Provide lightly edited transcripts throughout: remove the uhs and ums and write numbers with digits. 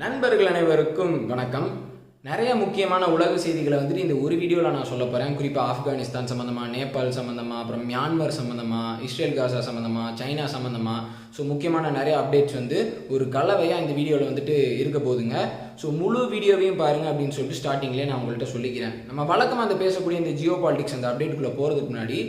நண்பர்கள் அனைவருக்கும் வணக்கம். நிறைய முக்கியமான உலக செய்திகளை வந்துட்டு இந்த ஒரு வீடியோவில் நான் சொல்ல போகிறேன். குறிப்பாக ஆப்கானிஸ்தான் சம்மந்தமாக, நேபாள் சம்மந்தமாக, அப்புறம் மியான்மர் சம்மந்தமாக, இஸ்ரேல் காசா சம்மந்தமாக, சைனா சம்மந்தமாக. ஸோ முக்கியமான நிறைய அப்டேட்ஸ் வந்து ஒரு கலவையாக இந்த வீடியோவில் வந்துட்டு இருக்க போகுதுங்க. ஸோ முழு வீடியோவையும் பாருங்கள் அப்படின்னு சொல்லிட்டு ஸ்டார்டிங்லேயே நான் உங்கள்கிட்ட சொல்லிக்கிறேன். நம்ம வழக்கமாக அந்த பேசக்கூடிய இந்த ஜியோ பாலிட்டிக்ஸ் அந்த அப்டேட்டுக்குள்ளே போகிறதுக்கு முன்னாடி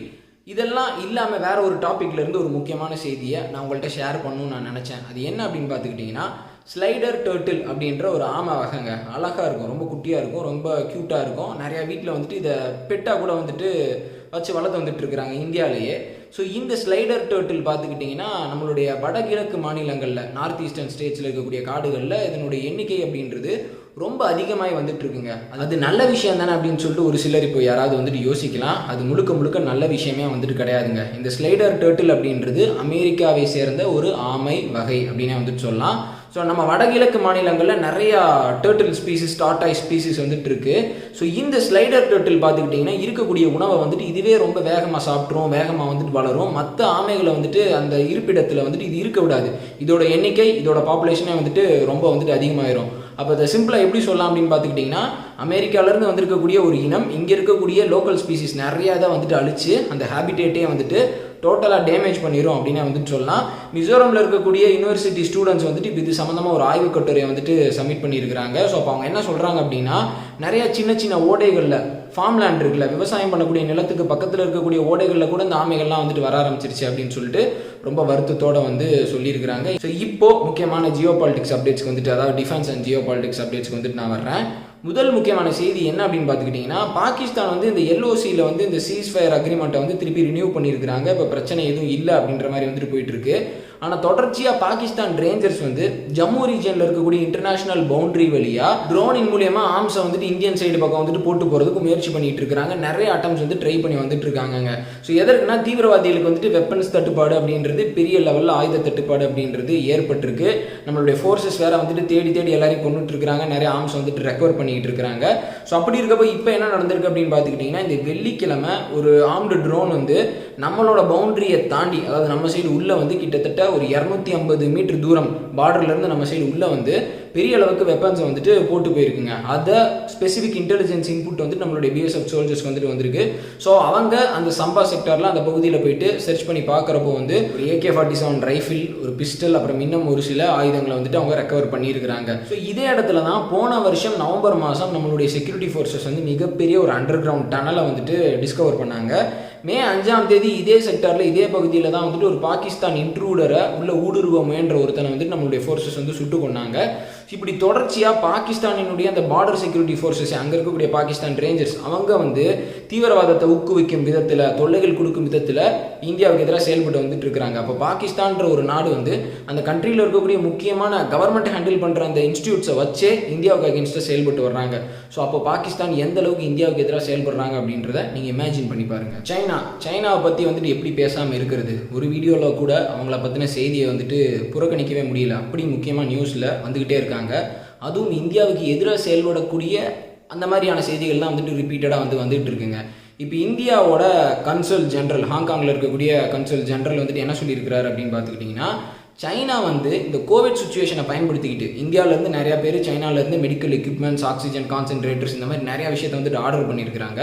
இதெல்லாம் இல்லாமல் வேறு ஒரு டாப்பிக்லேருந்து ஒரு முக்கியமான செய்தியை நான் உங்கள்கிட்ட ஷேர் பண்ணணும்னு நான் நினச்சேன். அது என்ன அப்படின்னு பார்த்துக்கிட்டிங்கன்னா, ஸ்லைடர் டர்ட்டில் அப்படின்ற ஒரு ஆமை வகைங்க. அழகாக இருக்கும், ரொம்ப குட்டியாக இருக்கும், ரொம்ப க்யூட்டாக இருக்கும். நிறையா வீட்டில் வந்துட்டு இதை பெட்டாக கூட வந்துட்டு வச்சு வளர்த்து வந்துட்டு இருக்கிறாங்க இந்தியாவிலேயே. ஸோ இந்த ஸ்லைடர் டர்ட்டில் பார்த்துக்கிட்டிங்கன்னா நம்மளுடைய வடகிழக்கு மாநிலங்களில், நார்த் ஈஸ்டர்ன் ஸ்டேட்ஸில் இருக்கக்கூடிய காடுகளில் இதனுடைய எண்ணிக்கை அப்படின்றது ரொம்ப அதிகமாகி வந்துட்டு இருக்குங்க. அது நல்ல விஷயம் தானே அப்படின்னு சொல்லிட்டு ஒரு சிலர் இப்போ யாராவது வந்துட்டு யோசிக்கலாம். அது முழுக்க நல்ல விஷயமே வந்துட்டு கிடையாதுங்க. இந்த ஸ்லைடர் டர்ட்டில் அப்படின்றது அமெரிக்காவை சேர்ந்த ஒரு ஆமை வகை அப்படின்னே வந்துட்டு சொல்லலாம். ஸோ நம்ம வடகிழக்கு மாநிலங்களில் நிறையா டர்ட்டில் ஸ்பீசிஸ், டாட்டாய் ஸ்பீசிஸ் வந்துட்டு இருக்கு. ஸோ இந்த ஸ்லைடர் டர்ட்டில் பார்த்துக்கிட்டிங்கன்னா இருக்கக்கூடிய உணவை வந்துட்டு இதுவே ரொம்ப வேகமாக சாப்பிட்ரும், வேகமாக வந்துட்டு வளரும். மற்ற ஆமைகளை வந்துட்டு அந்த இருப்பிடத்தில் வந்துட்டு இது இருக்க விடாது. இதோட எண்ணிக்கை, இதோட பாப்புலேஷனே வந்துட்டு ரொம்ப வந்துட்டு அதிகமாகிடும். அப்போ அதை சிம்பிளாக எப்படி சொல்லலாம் அப்படின்னு பார்த்துக்கிட்டிங்கன்னா, அமெரிக்காவிலேருந்து வந்திருக்கக்கூடிய ஒரு இனம் இங்கே இருக்கக்கூடிய லோக்கல் ஸ்பீசிஸ் நிறையா தான் வந்துட்டு அழிச்சு அந்த ஹேபிடேட்டே வந்துட்டு டோட்டலாக டேமேஜ் பண்ணிடும் அப்படின்னு வந்துட்டு சொல்லலாம். மிசோரமில் இருக்கக்கூடிய யூனிவர்சிட்டி ஸ்டூடெண்ட்ஸ் வந்துட்டு இப்போ இது சம்மந்தமாக ஒரு ஆய்வு கட்டுரையை வந்துட்டு சப்மிட் பண்ணியிருக்கிறாங்க. ஸோ அப்போ அவங்க என்ன சொல்கிறாங்க அப்படின்னா, நிறையா சின்ன ஓடைகளில், ஃபார்ம்லேண்ட் இருக்குல்ல, விவசாயம் பண்ணக்கூடிய நிலத்துக்கு பக்கத்தில் இருக்கக்கூடிய ஓடைகளில் கூட இந்த ஆமைகள்லாம் வந்துட்டு வர ஆரம்பிச்சிருச்சு அப்படின்னு சொல்லிட்டு ரொம்ப வருத்தத்தோடு வந்து சொல்லியிருக்கிறாங்க. ஸோ இப்போது முக்கியமான ஜியோ பாலிட்டிக்ஸ் அப்டேட்ஸ்க்கு வந்துட்டு, அதாவது டிஃபென்ஸ் அண்ட் ஜியோ பாலிட்டிக்ஸ் அப்டேட்ஸ்க்கு வந்துட்டு நான் வர்றேன். முதல் முக்கியமான செய்தி என்ன அப்படின்னு பார்த்துக்கிட்டிங்கன்னா, பாகிஸ்தான் வந்து இந்த எல்ஓசியில் வந்து இந்த சீஸ்ஃபயர் அக்ரிமெண்ட்டை வந்து திருப்பி ரினியூ பண்ணியிருக்கிறாங்க. இப்போ பிரச்சனை எதுவும் இல்லை அப்படின்ற மாதிரி வந்துட்டு போயிட்டு இருக்கு. ஆனால் தொடர்ச்சியாக பாகிஸ்தான் ரேஞ்சர்ஸ் வந்து ஜம்மு ரீஜனில் இருக்கக்கூடிய இன்டர்நேஷனல் பவுண்டரி வழியாக ட்ரோனின் மூலியமாக ஆர்ம்ஸை வந்துட்டு இந்தியன் சைடு பக்கம் வந்துட்டு போட்டு போகிறதுக்கு முயற்சி பண்ணிட்டு இருக்காங்க. நிறைய அட்டம்ஸ் வந்து ட்ரை பண்ணி வந்துட்டு இருக்காங்க. ஸோ எதற்குனா, தீவிரவாதிகளுக்கு வந்துட்டு வெப்பன்ஸ் தட்டுப்பாடு அப்படின்றது, பெரிய லெவலில் ஆயுத தட்டுப்பாடு அப்படின்றது ஏற்பட்டிருக்கு. நம்மளுடைய ஃபோர்ஸஸ் வேற வந்துட்டு தேடி எல்லாரையும் கொண்டுட்டு இருக்காங்க. நிறைய ஆர்ம்ஸ் வந்துட்டு ரெக்கவர் பண்ணிட்டு இருக்காங்க. ஸோ அப்படி இருக்கப்போ இப்போ என்ன நடந்திருக்கு அப்படின்னு பார்த்துக்கிட்டிங்கன்னா, இந்த வெள்ளிக்கிழமை ஒரு ஆர்ம்டு ட்ரோன் வந்து நம்மளோட பவுண்டரியை தாண்டி, அதாவது நம்ம சைடு உள்ளே வந்து கிட்டத்தட்ட ஒரு 250 மீட்டர் தூரம் பார்டர்லேருந்து நம்ம சைடு உள்ளே வந்து பெரிய அளவுக்கு வெப்பன்ஸை வந்துட்டு போட்டு போயிருக்குங்க. அதை ஸ்பெசிஃபிக் இன்டெலிஜென்ஸ் இன்புட் வந்துட்டு நம்மளுடைய பிஎஸ்எஃப் சோல்ஜர்ஸ்க்கு வந்துட்டு வந்திருக்கு. ஸோ அவங்க அந்த சம்பா செக்டரில் அந்த பகுதியில் போயிட்டு சர்ச் பண்ணி பார்க்குறப்போ வந்து ஒரு AK-47 ரைஃபிள், ஒரு பிஸ்டல், அப்புறம் இன்னும் ஒரு சில ஆயுதங்களை வந்துட்டு அவங்க ரெக்கவர் பண்ணியிருக்கிறாங்க. ஸோ இதே இடத்துல தான் போன வருஷம் நவம்பர் மாதம் நம்மளுடைய செக்யூரிட்டி ஃபோர்ஸஸ் வந்து மிகப்பெரிய ஒரு அண்டர் கிரவுண்ட் டனலை வந்துட்டு டிஸ்கவர் பண்ணாங்க. மே 5ஆம் தேதி இதே செக்டரில், இதே பகுதியில் தான் வந்துட்டு ஒரு பாகிஸ்தான் இன்ட்ரூடரை உள்ள ஊடுருவ முயன்ற ஒருத்தனை வந்துட்டு நம்மளுடைய ஃபோர்ஸஸ் வந்து சுட்டு கொண்டாங்க. இப்படி தொடர்ச்சியாக பாகிஸ்தானினுடைய அந்த பார்டர் செக்யூரிட்டி ஃபோர்ஸஸ், அங்கே இருக்கக்கூடிய பாகிஸ்தான் ரேஞ்சர்ஸ், அவங்க வந்து தீவிரவாதத்தை ஊக்குவிக்கும் விதத்தில், தொல்லைகள் கொடுக்கும் விதத்தில் இந்தியாவுக்கு எதிராக செயல்பட்டு வந்துட்டு இருக்கிறாங்க. அப்போ பாகிஸ்தான்ற ஒரு நாடு வந்து அந்த கண்ட்ரியில் இருக்கக்கூடிய முக்கியமான கவர்மெண்ட் ஹேண்டில் பண்ணுற அந்த இன்ஸ்டியூட்ஸை வச்சே இந்தியாவுக்கு அகேன்ஸ்டாக செயல்பட்டு வர்றாங்க. ஸோ அப்போ பாகிஸ்தான் எந்த அளவுக்கு இந்தியாவுக்கு எதிராக செயல்படுறாங்க அப்படின்றத நீங்கள் இமேஜின் பண்ணி பாருங்கள். சைனாவை பற்றி வந்துட்டு எப்படி பேசாமல் இருக்கிறது? ஒரு வீடியோவில் கூட அவங்கள பற்றின செய்தியை வந்துட்டு புறக்கணிக்கவே முடியல. அப்படி முக்கியமாக நியூஸில் வந்துக்கிட்டே இருக்காங்க. அதுவும் இந்தியாவுக்கு எதிராக செயல்படக்கூடிய அந்த மாதிரியான செய்திகள்லாம் வந்துட்டு ரிப்பீட்டடாக வந்துட்டு இருக்குங்க. இப்போ இந்தியாவோட கன்சல் ஜெனரல், ஹாங்காங்கில் இருக்கக்கூடிய கன்சல் ஜெனரல் வந்துட்டு என்ன சொல்லியிருக்கிறாரு அப்படின்னு பார்த்துக்கிட்டிங்கன்னா, சைனா வந்து இந்த கோவிட் சுச்சுவேஷனை பயன்படுத்திக்கிட்டு இந்தியாவிலேருந்து நிறையா பேர் சைனாவிலேருந்து மெடிக்கல் எக்யூப்மெண்ட்ஸ், ஆக்சிஜன் கான்சென்ட்ரேட்டர்ஸ், இந்த மாதிரி நிறையா விஷயத்தை வந்துட்டு ஆர்டர் பண்ணியிருக்கிறாங்க.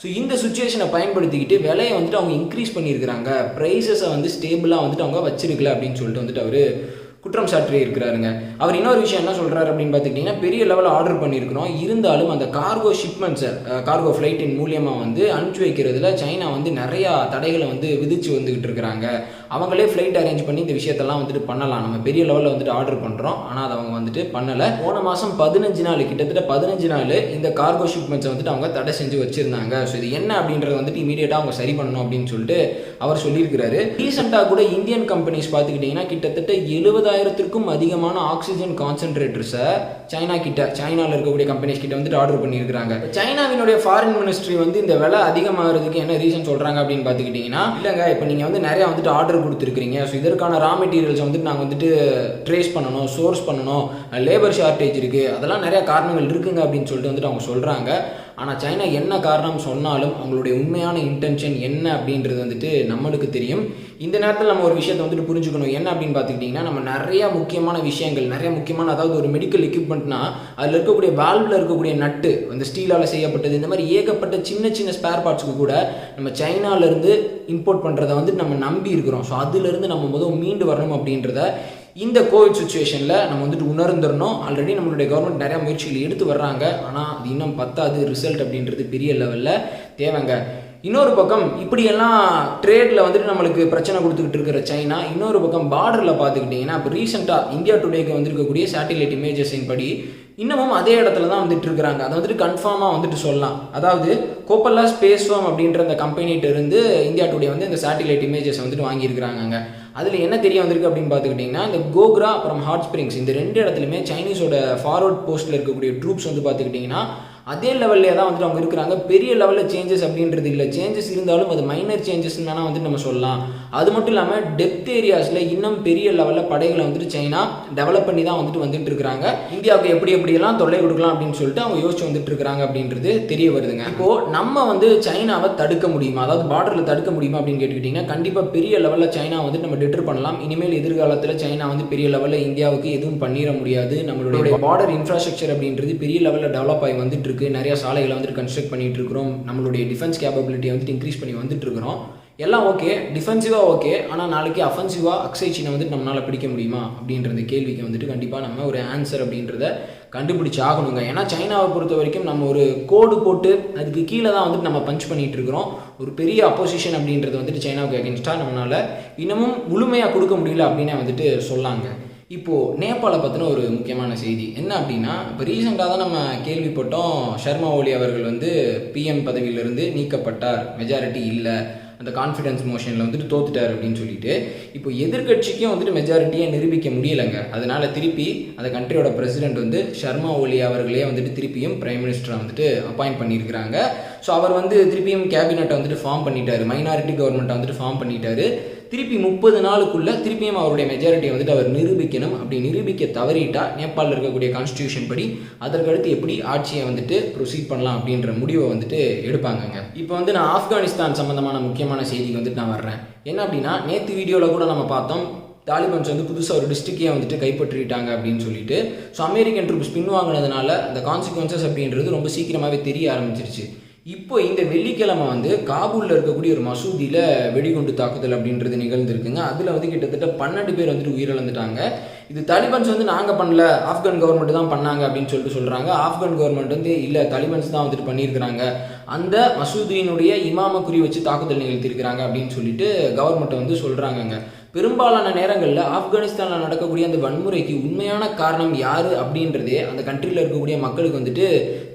ஸோ இந்த சுச்சுவேஷனை பயன்படுத்திக்கிட்டு விலையை வந்துட்டு அவங்க இன்க்ரீஸ் பண்ணியிருக்கிறாங்க. ப்ரைஸஸை வந்து ஸ்டேபிளாக வந்துட்டு அவங்க வச்சிருக்கல அப்படின்னு சொல்லிட்டு வந்துட்டு அவர் குற்றம் சாட்டி இருக்கிறாருங்க. அவர் இன்னொரு விஷயம் என்ன சொல்கிறாரு அப்படின்னு பார்த்துக்கிட்டிங்கன்னா, பெரிய லெவலில் ஆர்டர் பண்ணியிருக்கிறோம், இருந்தாலும் அந்த கார்கோ ஷிப்மெண்ட்ஸை, கார்கோ ஃப்ளைட்டின் மூலியமாக வந்து அனுப்பிச்சி வைக்கிறதுல சைனா வந்து நிறையா தடைகளை வந்து விதிச்சு வந்துக்கிட்டு இருக்கிறாங்க. அவங்களே ஃப்ளைட் அரேஞ்ச் பண்ணி இந்த விஷயத்தெல்லாம் வந்துட்டு பண்ணலாம், நம்ம பெரிய லெவலில் வந்துட்டு ஆர்டர் பண்ணுறோம், ஆனால் அதை அவங்க வந்துட்டு பண்ணலை. போன மாதம் 15 நாள், கிட்டத்தட்ட 15 நாள் இந்த கார்கோ ஷிப்மெண்ட்ஸை வந்துட்டு அவங்க தடை செஞ்சு வச்சுருந்தாங்க. ஸோ இது என்ன அப்படின்றத வந்துட்டு இமீடியட்டாக அவங்க சரி பண்ணணும் அப்படின்னு சொல்லிட்டு அவர் சொல்லியிருக்கிறாரு. ரீசெண்டாக கூட இந்தியன் கம்பெனிஸ் பார்த்துக்கிட்டிங்கன்னா கிட்டத்தட்ட 70,000க்கும் அதிகமான ஆக்சிஜன் கான்சென்ட்ரேட்டர்ஸை சைனாவில் இருக்கக்கூடிய கம்பெனிஸ் கிட்ட வந்துட்டு ஆர்டர் பண்ணியிருக்கிறாங்க. சைனாவினுடைய ஃபாரின் மினிஸ்ட்ரி வந்து இந்த விலை அதிகமாகிறதுக்கு என்ன ரீசன் சொல்கிறாங்க அப்படின்னு பார்த்துக்கிட்டிங்கன்னா, இல்லைங்க, இப்போ நீங்கள் வந்து நிறையா வந்துட்டு ஆர்டர் கொடுத்துருக்கீங்க, ஸோ இதற்கான ரா மெட்டீரியல்ஸ் வந்துட்டு நாங்கள் வந்துட்டு ட்ரேஸ் பண்ணணும், சோர்ஸ் பண்ணணும், லேபர் ஷார்ட்டேஜ் இருக்குது, அதெல்லாம் நிறையா காரணங்கள் இருக்குங்க அப்படின்னு சொல்லிட்டு வந்துட்டு அவங்க சொல்கிறாங்க. ஆனால் சைனா என்ன காரணம் சொன்னாலும் அவங்களுடைய உண்மையான இன்டென்ஷன் என்ன அப்படின்றது வந்துட்டு நம்மளுக்கு தெரியும். இந்த நேரத்தில் நம்ம ஒரு விஷயத்தை வந்துட்டு புரிஞ்சுக்கணும். என்ன அப்படின்னு பார்த்துக்கிட்டிங்கன்னா, நம்ம நிறைய முக்கியமான விஷயங்கள், நிறைய முக்கியமான, அதாவது ஒரு மெடிக்கல் எக்யூப்மெண்ட்னா அதில் இருக்கக்கூடிய வால்வில் இருக்கக்கூடிய நட்டு அந்த ஸ்டீலால் செய்யப்பட்டது, இந்த மாதிரி ஏகப்பட்ட சின்ன சின்ன ஸ்பேர் பார்ட்ஸுக்கு கூட நம்ம சைனாலேருந்து இம்போர்ட் பண்ணுறதை வந்துட்டு நம்ம நம்பி இருக்கிறோம். ஸோ அதுலேருந்து நம்ம முதல் மீண்டு வரணும் அப்படின்றத இந்த கோவிட் சுச்சுவேஷனில் நம்ம வந்துட்டு உணர்ந்துடணும். ஆல்ரெடி நம்மளுடைய கவர்மெண்ட் நிறையா முயற்சிகள் எடுத்து வர்றாங்க. ஆனால் அது இன்னும் பத்தாது. ரிசல்ட் அப்படின்றது பெரிய லெவலில் தேவைங்க. இன்னொரு பக்கம் இப்படியெல்லாம் ட்ரேடில் வந்துட்டு நம்மளுக்கு பிரச்சனை கொடுத்துக்கிட்டு இருக்கிற சைனா, இன்னொரு பக்கம் பார்டரில் பார்த்துக்கிட்டிங்கன்னா, இப்போ ரீசெண்டாக இந்தியா டுடேக்கு வந்திருக்கக்கூடிய சேட்டிலைட் இமேஜஸின் படி இன்னமும் அதே இடத்துல தான் வந்துட்டு இருக்கிறாங்க. அதை வந்துட்டு கன்ஃபார்மாக வந்துட்டு சொல்லலாம். அதாவது கோப்பல்லா ஸ்பேஸ் ஃபார்ம் அப்படின்ற அந்த கம்பெனிகிட்ட இருந்து இந்தியா டுடே வந்து இந்த சேட்டிலைட் இமேஜஸ் வந்துட்டு வாங்கியிருக்கிறாங்க. அதில் என்ன தெரிய வந்திருக்கு அப்படின்னு பார்த்துக்கிட்டிங்கன்னா, இந்த கோக்ரா அப்புறம் ஹாட் ஸ்ப்ரிங்ஸ் இந்த 2 இடத்துலையுமே சைனீஸோட ஃபார்வர்ட் போஸ்ட்டில் இருக்கக்கூடிய ட்ரூப்ஸ் வந்து பார்த்துக்கிட்டிங்கன்னா அதே லெவல்லே தான் வந்துட்டு அவங்க இருக்கிறாங்க. பெரிய லெவலில் சேஞ்சஸ் அப்படின்றது இல்லை. சேஞ்சஸ் இருந்தாலும் அது மைனர் சேஞ்சஸ்ன்னு வேணால் வந்துட்டு நம்ம சொல்லலாம். அது மட்டும் இல்லாமல் டெப்த் ஏரியாஸில் இன்னும் பெரிய லெவலில் படைகளை வந்துட்டு சைனா டெவலப் பண்ணி தான் வந்துட்டு இருக்கிறாங்க. இந்தியாவுக்கு எப்படியெல்லாம் தொல்லை கொடுக்கலாம் அப்படின்னு சொல்லிட்டு அவங்க யோசிச்சு வந்துட்டு இருக்கிறாங்க அப்படின்றது தெரிய வருதுங்க. இப்போது நம்ம வந்து சைனாவை தடுக்க முடியுமா, அதாவது பார்டரில் தடுக்க முடியுமா அப்படின்னு கேட்டுக்கிட்டிங்கன்னா, கண்டிப்பாக பெரிய லெவலில் சைனா வந்துட்டு நம்ம டிட்டர் பண்ணலாம். இனிமேல் எதிர்காலத்தில் சைனா வந்து பெரிய லெவலில் இந்தியாவுக்கு எதுவும் பண்ணிட முடியாது. நம்மளுடைய பார்டர் இன்ஃப்ராஸ்ட்ரக்சர் அப்படின்றது பெரிய லெவலில் டெவலப் ஆகி வந்துட்டு நிறைய சாலைகளை வந்துட்டு கன்ஸ்ட்ரக்ட் பண்ணிட்டு இருக்கிறோம். நம்மளுடைய டிஃபென்ஸ் கேப்பபிலிட்டியை வந்துட்டு இன்க்ரீஸ் பண்ணி வந்துட்டு இருக்கிறோம். எல்லாம் ஓகே, டிஃபென்சிவாக ஓகே. ஆனால் நாளைக்கு அஃபென்சிவாக அக்ஸை சீனை வந்துட்டு நம்மளால் பிடிக்க முடியுமா அப்படின்ற கேள்விக்கு வந்துட்டு கண்டிப்பாக நம்ம ஒரு ஆன்சர் அப்படின்றத கண்டுபிடிச்சி ஆகணுங்க. ஏன்னா சைனாவை பொறுத்த வரைக்கும் நம்ம ஒரு கோடு போட்டு அதுக்கு கீழே தான் வந்துட்டு நம்ம பஞ்ச் பண்ணிட்டு இருக்கிறோம். ஒரு பெரிய அப்போசிஷன் அப்படின்றது வந்துட்டு சைனாவுக்கு அகேன்ஸ்டாக நம்மளால் இன்னமும் முழுமையாக கொடுக்க முடியல அப்படின்னே வந்துட்டு சொல்லாங்க. இப்போது நேபாளை பற்றின ஒரு முக்கியமான செய்தி என்ன அப்படின்னா, இப்போ ரீசெண்டாக தான் நம்ம கேள்விப்பட்டோம், சர்மா ஒலி அவர்கள் வந்து பிஎம் பதவியிலிருந்து நீக்கப்பட்டார், மெஜாரிட்டி இல்லை, அந்த கான்ஃபிடன்ஸ் மோஷனில் வந்துட்டு தோத்துட்டார் அப்படின்னு சொல்லிட்டு. இப்போ எதிர்கட்சிக்கும் வந்துட்டு மெஜாரிட்டியை நிரூபிக்க முடியலைங்க. அதனால் திருப்பி அந்த கண்ட்ரியோட பிரசிடென்ட் வந்து சர்மா ஒலி அவர்களே வந்துட்டு திருப்பியும் பிரைம் மினிஸ்டரை வந்துட்டு அப்பாயிண்ட் பண்ணியிருக்கிறாங்க. ஸோ அவர் வந்து திருப்பியும் கேபினெட்டை வந்துட்டு ஃபார்ம் பண்ணிட்டார், மைனாரிட்டி கவர்மெண்ட்டை வந்துட்டு ஃபார்ம் பண்ணிட்டார். திருப்பி 30 நாளுக்குள்ளே திருப்பியும் அவருடைய மெஜாரிட்டியை வந்துட்டு அவர் நிரூபிக்கணும். அப்படி நிரூபிக்க தவறிட்டா நேபாளில் இருக்கக்கூடிய கான்ஸ்டியூஷன் படி அதற்கடுத்து எப்படி ஆட்சியை வந்துட்டு ப்ரொசீட் பண்ணலாம் அப்படின்ற முடிவை வந்துட்டு எடுப்பாங்கங்க. இப்போ வந்து நான் ஆப்கானிஸ்தான் சம்மந்தமான முக்கியமான செய்திக்கு வந்துட்டு நான் வர்றேன். என்ன அப்படின்னா, நேற்று வீடியோவில் கூட நம்ம பார்த்தோம், தாலிபான்ஸ் வந்து புதுசாக ஒரு டிஸ்ட்ரிக்டே வந்துட்டு கைப்பற்றிட்டாங்க அப்படின்னு சொல்லிட்டு. ஸோ அமெரிக்கன் ட்ரூப்ஸ் பின்வாங்கினதுனால அந்த கான்சிக்வன்சஸ் அப்படின்றது ரொம்ப சீக்கிரமாகவே தெரிய ஆரம்பிச்சிருச்சு. இப்போ இந்த வெள்ளிக்கிழமை வந்து காபூலில் இருக்கக்கூடிய ஒரு மசூதியில் வெடிகுண்டு தாக்குதல் அப்படின்றது நிகழ்ந்துருக்குங்க. அதில் வந்து கிட்டத்தட்ட 12 பேர் வந்துட்டு உயிரிழந்துட்டாங்க. இது தாலிபான்ஸ் வந்து நாங்கள் பண்ணல, ஆப்கான் கவர்மெண்ட் தான் பண்ணாங்க அப்படின்னு சொல்லிட்டு சொல்கிறாங்க. ஆப்கான் கவர்மெண்ட் வந்து இல்லை, தாலிபான்ஸ் தான் வந்துட்டு பண்ணியிருக்கிறாங்க, அந்த மசூதியினுடைய இமாமை குறி வச்சு தாக்குதல் நிகழ்த்தியிருக்கிறாங்க அப்படின்னு சொல்லிட்டு கவர்மெண்ட்டை வந்து சொல்கிறாங்கங்க. பெரும்பாலான நேரங்களில் ஆப்கானிஸ்தானில் நடக்கக்கூடிய அந்த வன்முறைக்கு உண்மையான காரணம் யார் அப்படின்றதே அந்த கண்ட்ரியில் இருக்கக்கூடிய மக்களுக்கு வந்துட்டு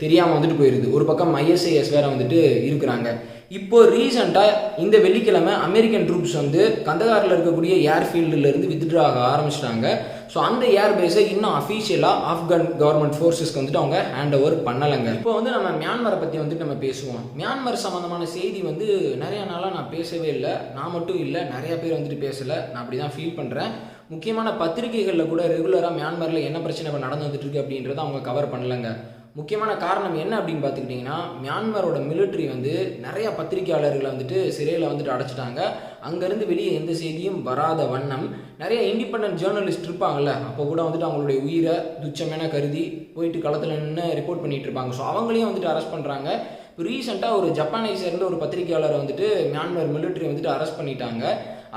தெரியாமல் வந்துட்டு போயிடுது. ஒரு பக்கம் ஐஎஸ்ஐஎஸ் வேறு வந்துட்டு இருக்கிறாங்க. இப்போ ரீசெண்டாக இந்த வெள்ளிக்கிழமை அமெரிக்கன் ட்ரூப்ஸ் வந்து கந்தகாரில் இருக்கக்கூடிய ஏர்ஃபீல்டுலேருந்து வித்ட்ரா ஆக ஆரம்பிச்சிட்டாங்க. ஸோ அந்த ஏர்பேஸை இன்னும் அஃபீஷியலாக ஆப்கான் கவர்மெண்ட் ஃபோர்ஸஸ்க்கு வந்துட்டு அவங்க ஹேண்ட் ஓவர் பண்ணலைங்க. இப்போ வந்து நம்ம மியான்மரை பற்றி வந்துட்டு நம்ம பேசுவோம். மியான்மர் சம்மந்தமான செய்தி வந்து நிறைய நாளாக நான் பேசவே இல்லை. நான் மட்டும் இல்லை, நிறைய பேர் வந்துட்டு பேசலை. நான் அப்படி தான் ஃபீல் பண்ணுறேன். முக்கியமான பத்திரிகைகளில் கூட ரெகுலராக மியான்மரில் என்ன பிரச்சனை இப்போ நடந்து வந்துட்டு இருக்கு அப்படின்றத அவங்க கவர் பண்ணலைங்க. முக்கியமான காரணம் என்ன அப்படின்னு பார்த்துக்கிட்டிங்கன்னா, மியான்மரோட மிலிட்ரி வந்து நிறைய பத்திரிகையாளர்களை வந்துட்டு சிறையில் வந்துட்டு அடைச்சிட்டாங்க. அங்கேருந்து வெளியே எந்த செய்தியும் வராத வண்ணம் நிறைய இண்டிபெண்டன்ட் ஜேர்னலிஸ்ட் இருப்பாங்கள்ல, அப்போ கூட வந்துட்டு அவங்களுடைய உயிரை துச்சமென கருதி போயிட்டு களத்தில் நின்று ரிப்போர்ட் பண்ணிகிட்டு இருப்பாங்க. ஸோ அவங்களையும் வந்துட்டு அரெஸ்ட் பண்ணுறாங்க. இப்போ ரீசெண்டாக ஒரு ஜப்பானை சேர்ந்த ஒரு பத்திரிகையாளரை வந்துட்டு மியான்மர் மிலிட்ரி வந்துட்டு அரெஸ்ட் பண்ணிட்டாங்க.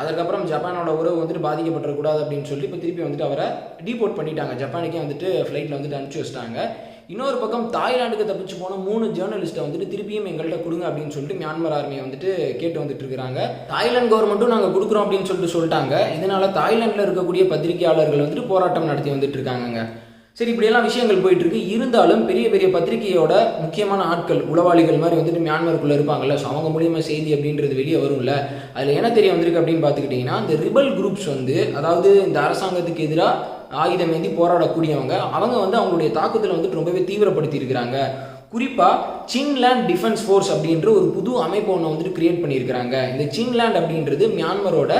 அதுக்கப்புறம் ஜப்பானோட உறவு வந்துட்டு பாதிக்கப்படக்கூடாது அப்படின்னு சொல்லி இப்போ திருப்பி வந்துட்டு அவரை டீபோர்ட் பண்ணிட்டாங்க. ஜப்பானுக்கே வந்துட்டு ஃப்ளைட்டில் வந்துட்டு அனுப்பிச்சி வச்சிட்டாங்க. இன்னொரு பக்கம் தாய்லாந்துக்கு தப்பிச்சு போன 3 ஜேர்னலிஸ்ட்டை வந்துட்டு திருப்பியும் எங்கள்கிட்ட கொடுங்க அப்படின்னு சொல்லிட்டு மியான்மர் ஆர்மியை வந்துட்டு கேட்டு வந்துட்டு இருக்கிறாங்க. தாய்லாந்து கவர்மெண்ட்டும் நாங்கள் கொடுக்குறோம் அப்படின்னு சொல்லிட்டாங்க. இதனால தாய்லாண்டில் இருக்கக்கூடிய பத்திரிகையாளர்கள் வந்துட்டு போராட்டம் நடத்தி வந்துட்டு இருக்காங்க. சரி, இப்படியெல்லாம் விஷயங்கள் போயிட்டு இருக்கு. இருந்தாலும் பெரிய பெரிய பத்திரிகையோட முக்கியமான ஆட்கள், உளவாளிகள் மாதிரி வந்துட்டு மியான்மருக்குள்ளே இருப்பாங்கல்ல, ஸோ அவங்க மூலியமாக செய்தி அப்படின்றது வெளியே வரும்ல. அதில் என்ன தெரிய வந்திருக்கு அப்படின்னு பார்த்துக்கிட்டிங்கன்னா, இந்த ரிபல் குரூப்ஸ் வந்து, அதாவது இந்த அரசாங்கத்துக்கு எதிராக ஆயுதம் ஏந்தி போராடக்கூடியவங்க, அவங்க வந்து அவங்களுடைய தாக்குதலை வந்துட்டு ரொம்பவே தீவிரப்படுத்தி இருக்கிறாங்க. குறிப்பாக சின்லேண்ட் டிஃபென்ஸ் ஃபோர்ஸ் அப்படின்ற ஒரு புது அமைப்பு ஒன்று வந்துட்டு கிரியேட் பண்ணியிருக்கிறாங்க. இந்த சின்லேண்ட் அப்படின்றது மியான்மரோட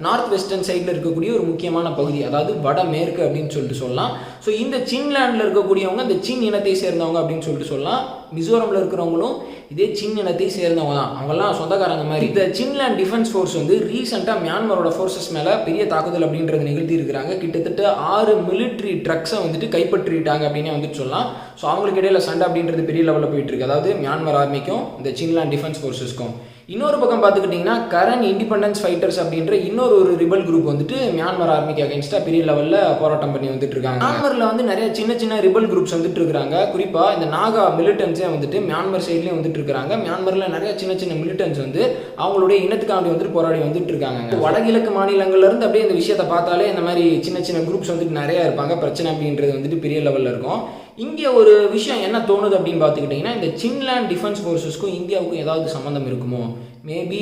நார்த் வெஸ்டர்ன் சைடில் இருக்கக்கூடிய ஒரு முக்கியமான பகுதி, அதாவது வடமேற்கு அப்படின்னு சொல்லிட்டு சொல்லலாம். ஸோ இந்த சின்லேண்டில் இருக்கக்கூடியவங்க இந்த சின் இனத்தை சேர்ந்தவங்க அப்படின்னு சொல்லிட்டு சொல்லலாம். மிசோரமில் இருக்கிறவங்களும் இதே சின் இனத்தை சேர்ந்தவங்க தான், அவங்கெல்லாம் சொந்தக்காரங்க மாதிரி. இந்த சின்லேண்ட் டிஃபென்ஸ் ஃபோர்ஸ் வந்து ரீசெண்டாக மியான்மரோட ஃபோர்ஸஸ் மேலே பெரிய தாக்குதல் அப்படின்றது நிகழ்த்தி இருக்கிறாங்க. கிட்டத்தட்ட 6 மிலிட்ரி ட்ரக்ஸை வந்துட்டு கைப்பற்றிட்டாங்க அப்படின்னே வந்துட்டு சொல்லலாம். ஸோ அவங்களுக்கு இடையில சண்டை அப்படின்றது பெரிய லெவலில் போயிட்டு இருக்கு, அதாவது மியான்மர் ஆர்மிக்கும் இந்த சின்லேண்ட் டிஃபென்ஸ் ஃபோர்ஸஸ்க்கும். இன்னொரு பக்கம் பார்த்துக்கிட்டிங்கன்னா கரன் இண்டிபெண்டன்ஸ் ஃபைட்டர்ஸ் அப்படின்ற இன்னொரு ரிபல் குரூப் வந்துட்டு மியான்மர் ஆர்மிக்கு அகேன்ஸ்டாக பெரிய லெவலில் போராட்டம் பண்ணி வந்துட்டு இருக்காங்க. மியான்மரில் வந்து நிறைய சின்ன சின்ன ரிபல் குரூப்ஸ் வந்துட்டு இருக்காங்க. குறிப்பாக இந்த நாகா மிலிட்டன்ஸே வந்துட்டு மியான்மர் சைட்லேயும் வந்துட்டு இருக்காங்க. மியான்மரில் நிறைய சின்ன சின்ன மிலிட்டன்ஸ் வந்து அவங்களுடைய இனத்துக்காண்டி வந்துட்டு போராடி வந்துட்டு இருக்காங்க. வடகிழக்கு மாநிலங்கள்லேருந்து அப்படியே இந்த விஷயத்தை பார்த்தாலே இந்த மாதிரி சின்ன சின்ன குரூப்ஸ் வந்துட்டு நிறையா இருப்பாங்க. பிரச்சனை அப்படின்றது வந்துட்டு பெரிய லெவலில் இருக்கும். இங்கே ஒரு விஷயம் என்ன தோணுது அப்படின்னு பார்த்துக்கிட்டிங்கன்னா, இந்த சின்லேண்ட் டிஃபென்ஸ் ஃபோர்ஸஸ்க்கும் இந்தியாவுக்கும் ஏதாவது சம்மந்தம் இருக்குமோ? மேபி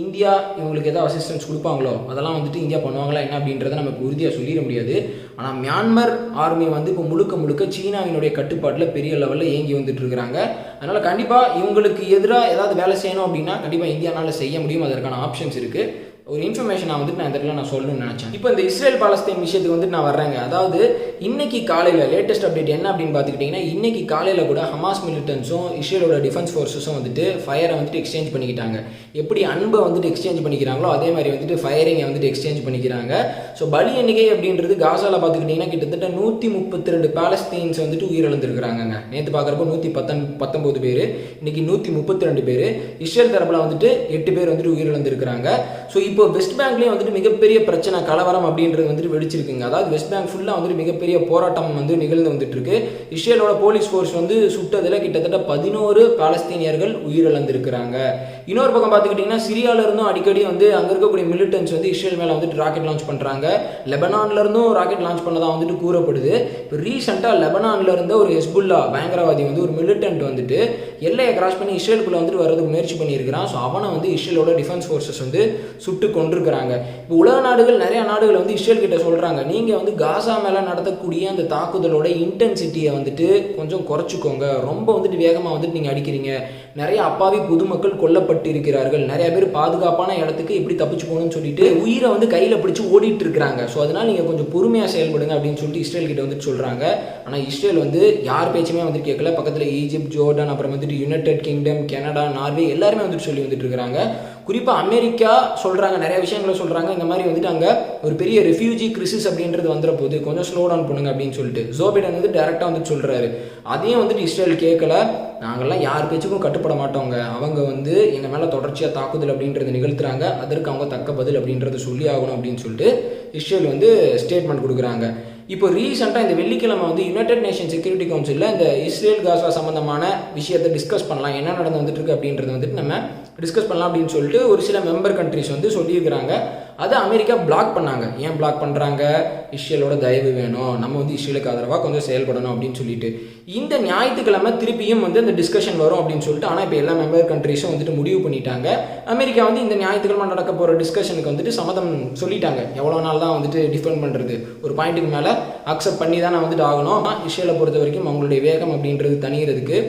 இந்தியா இவங்களுக்கு ஏதாவது அசிஸ்டன்ஸ் கொடுப்பாங்களோ, அதெல்லாம் வந்துட்டு இந்தியா பண்ணுவாங்களா என்ன அப்படின்றத நம்ம இப்போ உறுதியாக சொல்லிட முடியாது. ஆனால் மியான்மர் ஆர்மி வந்து இப்போ முழுக்க சீனாவினுடைய கட்டுப்பாட்டில் பெரிய லெவலில் இயங்கி வந்துட்டு இருக்கிறாங்க. அதனால் கண்டிப்பாக இவங்களுக்கு எதிராக ஏதாவது வேலை செய்யணும் அப்படின்னா கண்டிப்பாக இந்தியானால் செய்ய முடியும். அதற்கான ஆப்ஷன்ஸ் இருக்குது. ஒரு இன்ஃபர்மேஷனாக வந்துட்டு நான் இந்த இடத்துல நான் சொல்லணும்னு நினச்சேன். இப்போ இந்த இஸ்ரேல் பாலஸ்தீன் விஷயத்துக்கு வந்துட்டு நான் வர்றேங்க. அதாவது இன்னைக்கு காலையில் லேட்டஸ்ட் அப்டேட் என்ன அப்படின்னு பார்த்துக்கிட்டிங்கன்னா, இன்னைக்கு காலையில் கூட ஹமாஸ் மிலிட்டன்ஸும் இஸ்ரேலோட டிஃபென்ஸ் ஃபோர்ஸஸும் வந்துட்டு ஃபயரை வந்துட்டு எக்ஸ்சேஞ்ச் பண்ணிக்கிட்டாங்க. எப்படி அன்பை வந்துட்டு எக்ஸ்சேஞ்ச் பண்ணிக்கிறாங்களோ அதே மாதிரி வந்துட்டு ஃபயரிங்கை வந்துட்டு எக்ஸ்சேஞ்ச் பண்ணிக்கிறாங்க. ஸோ பலி எண்ணிக்கை அப்படின்றது காசாவில் பார்த்துக்கிட்டிங்கன்னா கிட்டத்தட்ட 132 பாலஸ்தீன்ஸ் வந்துட்டு உயிரிழந்திருக்கிறாங்க. நேற்று பார்க்குறப்போ 119 பேர், இன்னைக்கு 132 பேர். இஸ்ரேல் தரப்பில் வந்துட்டு 8 பேர் வந்துட்டு உயிரிழந்திருக்கிறாங்க. ஸோ இப்போ வெஸ்ட் பேங்க்லேயும் வந்துட்டு மிகப்பெரிய பிரச்சனை கலவரம் அப்படின்றது வந்துட்டு வெடிச்சிருக்குங்க. அதாவது வெஸ்ட் பேங்க் ஃபுல்லாக வந்துட்டு மிகப்பெரிய போராட்டம் வந்து நிகழ்ந்து வந்துட்டு இருக்கு. இஸ்ரேலோட போலீஸ் ஃபோர்ஸ் வந்து சுட்டதில் கிட்டத்தட்ட 11 பாலஸ்தீனியர்கள் உயிரிழந்திருக்கிறாங்க. இன்னொரு பக்கம் பார்த்துக்கிட்டிங்கன்னா சிரியால இருந்தும் அடிக்கடி வந்து அங்கே இருக்கக்கூடிய மிலிட்டன்ஸ் வந்து இஸ்ரேல் மேலே வந்துட்டு ராக்கெட் லான்ச் பண்ணுறாங்க. லெபனான்ல இருந்தும் ராக்கெட் லான்ச் பண்ணதா வந்துட்டு கூறப்படுது. இப்போ ரீசெண்டாக லெபனான்ல இருந்த ஒரு ஹெஸ்புல்லா பயங்கரவாதி வந்து ஒரு மிலிட்டன்ட் வந்துட்டு எல்லையை கிராஸ் பண்ணி இஸ்ரேலுக்குள்ள வந்துட்டு வரதுக்கு முயற்சி பண்ணியிருக்கிறான். ஸோ அவனை வந்து இஸ்ரேலோட டிஃபென்ஸ் ஃபோர்ஸஸ் வந்து சுட்டு கொண்டிருக்கிறாங்க. இப்போ உலக நாடுகள் நிறைய நாடுகள் வந்து இஸ்ரேல் கிட்ட சொல்றாங்க, நீங்க வந்து காசா மேல நடத்தக்கூடிய அந்த தாக்குதலோட இன்டென்சிட்டியை வந்துட்டு கொஞ்சம் குறைச்சிக்கோங்க, ரொம்ப வந்துட்டு வேகமா வந்துட்டு நீங்க அடிக்கிறீங்க, நிறைய அப்பாவி பொதுமக்கள் கொல்லப்பட்டு இருக்கிறார்கள், நிறைய பேர் பாதுகாப்பான இடத்துக்கு எப்படி தப்பிச்சு போகணும்னு சொல்லிட்டு உயிரை வந்து கையில பிடிச்சு ஓடிட்டு இருக்கிறாங்க. ஸோ அதனால நீங்க கொஞ்சம் பொறுமையா செயல்படுங்க அப்படின்னு சொல்லிட்டு இஸ்ரேல் கிட்ட வந்துட்டு சொல்றாங்க. ஆனா இஸ்ரேல் வந்து யார் பேச்சுமே வந்துட்டு கேட்கல. பக்கத்துல ஈஜிப்ட், ஜோர்டன், அப்புறம் வந்துட்டு யுனைடெட் கிங்டம், கனடா, நார்வே எல்லாருமே வந்துட்டு சொல்லி வந்துட்டு இருக்காங்க. குறிப்பாக அமெரிக்கா சொல்கிறாங்க, நிறைய விஷயங்களை சொல்கிறாங்க. இந்த மாதிரி வந்துட்டு அங்கே ஒரு பெரிய ரெஃப்யூஜி கிரிசிஸ் அப்படின்றது வந்துட போது, கொஞ்சம் ஸ்லோ டவுன் பண்ணுங்க அப்படின்னு சொல்லிட்டு ஜோ பைடன் வந்து டேரெக்டாக வந்துட்டு சொல்கிறாரு. அதையும் வந்துட்டு இஸ்ரேல் கேட்கல. நாங்கள்லாம் யார் பேச்சுக்கும் கட்டுப்பட மாட்டோங்க, அவங்க வந்து எங்கள் மேலே தொடர்ச்சியாக தாக்குதல் அப்படின்றத நிகழ்த்துறாங்க, அதற்கு அவங்க தக்க பதில் அப்படின்றத சொல்லி ஆகணும் அப்படின்னு சொல்லிட்டு இஸ்ரேல் வந்து ஸ்டேட்மெண்ட் கொடுக்குறாங்க. இப்போ ரீசெண்டாக இந்த வெள்ளிக்கிழமை வந்து யுனைடெட் நேஷன் செக்யூரிட்டி கவுன்சிலில் இந்த இஸ்ரேல் காசா சம்மந்தமான விஷயத்தை டிஸ்கஸ் பண்ணலாம், என்ன நடந்து வந்துட்டு இருக்கு அப்படின்றத வந்துட்டு நம்ம டிஸ்கஸ் பண்ணலாம் அப்படின்னு சொல்லிட்டு ஒரு சில மெம்பர் கண்ட்ரிஸ் வந்து சொல்லியிருக்கிறாங்க. அதை அமெரிக்கா பிளாக் பண்ணாங்க. ஏன் பிளாக் பண்ணுறாங்க? இஸ்ரேலோட தயவு வேணும், நம்ம வந்து இஸ்ரேலுக்கு ஆதரவாக கொஞ்சம் செயல்படணும் அப்படின்னு சொல்லிட்டு. இந்த ஞாயிற்றுக்கிழமை திருப்பியும் வந்து அந்த டிஸ்கஷன் வரும் அப்படின்னு சொல்லிட்டு, ஆனால் இப்போ எல்லா மெம்பர் கண்ட்ரிஸும் வந்துட்டு முடிவு பண்ணிட்டாங்க. அமெரிக்கா வந்து இந்த ஞாயிற்றுக்கிழமை நடக்க போகிற டிஸ்கஷனுக்கு வந்துட்டு சம்மதம் சொல்லிட்டாங்க. எவ்வளோ நாள் தான் வந்துட்டு டிஃபெண்ட் பண்ணுறது, ஒரு பாயிண்ட்டுக்கு மேலே அக்செப்ட் பண்ணி தான் நான் வந்துட்டு ஆகணும். ஆனால் இஸ்ரேலை பொறுத்த வரைக்கும் அவங்களுடைய வேகம் அப்படின்றது தணிகிறதுக்கு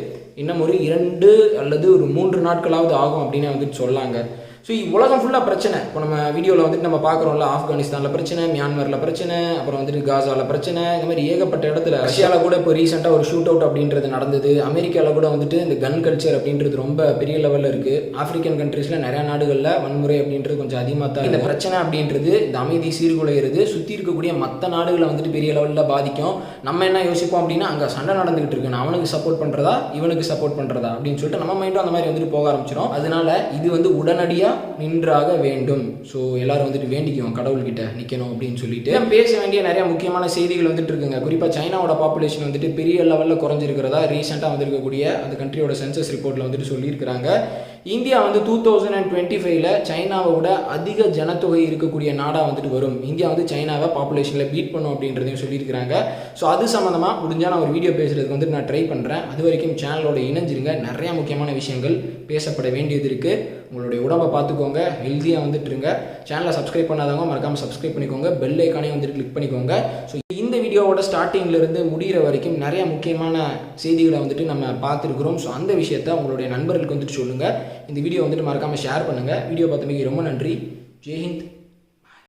இன்னும் ஒரு 2 அல்லது ஒரு 3 நாட்களாவது ஆகும் அப்படின்னு வந்துட்டு சொல்லாங்க. ஸோ உலகம் ஃபுல்லாக பிரச்சனை. இப்போ நம்ம வீடியோவில் வந்துட்டு நம்ம பார்க்குறோம்ல, ஆப்கானிஸ்தானில் பிரச்சனை, மியான்மரில் பிரச்சனை, அப்புறம் வந்துட்டு காசாவில் பிரச்சனை, இந்த மாதிரி ஏகப்பட்ட இடத்துல. ரஷ்யாவில் கூட இப்போ ரீசெண்டாக ஒரு ஷூட் அவுட் அப்படின்றது நடந்தது. அமெரிக்காவில் கூட வந்துட்டு இந்த கன் கல்ச்சர் அப்படின்றது ரொம்ப பெரிய லெவலில் இருக்குது. ஆப்பிரிக்கன் கண்ட்ரீஸில் நிறையா நாடுகளில் வன்முறை அப்படின்றது கொஞ்சம் அதிகமாக தான். இந்த பிரச்சனை அப்படின்றது, இந்த அமைதி சீர்குலைகிறது சுற்றி இருக்கக்கூடிய மற்ற நாடுகளை வந்துட்டு பெரிய லெவலில் பாதிக்கும். நம்ம என்ன யோசிப்போம் அப்படின்னா, அங்கே சண்டை நடந்துகிட்டு இருக்கு, நான் அவனுக்கு சப்போர்ட் பண்ணுறதா இவனுக்கு சப்போர்ட் பண்ணுறதா அப்படின்னு சொல்லிட்டு நம்ம மைண்டும் அந்த மாதிரி வந்துட்டு போக ஆரம்பிச்சிடும். அதனால இது வந்து உடனடியாக நின்றாக வேண்டும். ஸோ எல்லாரும் வந்துட்டு வேண்டிக்குவோம், கடவுள்கிட்ட நிற்கணும் அப்படின்னு சொல்லிட்டு. பேச வேண்டிய நிறைய முக்கியமான செய்திகள் வந்துட்டு இருக்குங்க. குறிப்பாக சைனாவோட பாப்புலேஷன் வந்துட்டு பெரிய லெவலில் குறைஞ்சிருக்கிறதா ரீசெண்டாக வந்திருக்கக்கூடிய அந்த கண்ட்ரியோட சென்சஸ் ரிப்போர்ட்டில் வந்துட்டு சொல்லியிருக்கிறாங்க. இந்தியா வந்து 2025 சைனாவை விட அதிக ஜனத்தொகை இருக்கக்கூடிய நாடாக வந்துட்டு வரும். இந்தியா வந்து சைனாவை பாப்புலேஷனில் பீட் பண்ணும் அப்படின்றதையும் சொல்லியிருக்கிறாங்க. ஸோ அது சம்மந்தமாக முடிஞ்சால் நான் ஒரு வீடியோ பேசுகிறதுக்கு வந்துட்டு நான் ட்ரை பண்ணுறேன். அது வரைக்கும் சேனலோட இணைஞ்சிருங்க. நிறையா முக்கியமான விஷயங்கள் பேசப்பட வேண்டியது இருக்குது. உங்களுடைய உடம்பை பார்த்துக்கோங்க, ஹெல்த்தியாக வந்துட்டுருங்க. சேனலை சப்ஸ்கிரைப் பண்ணாதவங்க மறக்காமல் சப்ஸ்கிரைப் பண்ணிக்கோங்க, பெல் ஐக்கானையும் வந்துட்டு கிளிக் பண்ணிக்கோங்க. ஸோ இந்த வீடியோவோட ஸ்டார்டிங்லேருந்து முடிகிற வரைக்கும் நிறைய முக்கியமான செய்திகளை வந்துட்டு நம்ம பார்த்துருக்குறோம். ஸோ அந்த விஷயத்த உங்களுடைய நண்பர்களுக்கு வந்துட்டு சொல்லுங்கள். இந்த வீடியோ வந்துட்டு மறக்காமல் ஷேர் பண்ணுங்கள். வீடியோ பார்த்தமைக்கு ரொம்ப நன்றி. ஜெய்ஹிந்த்.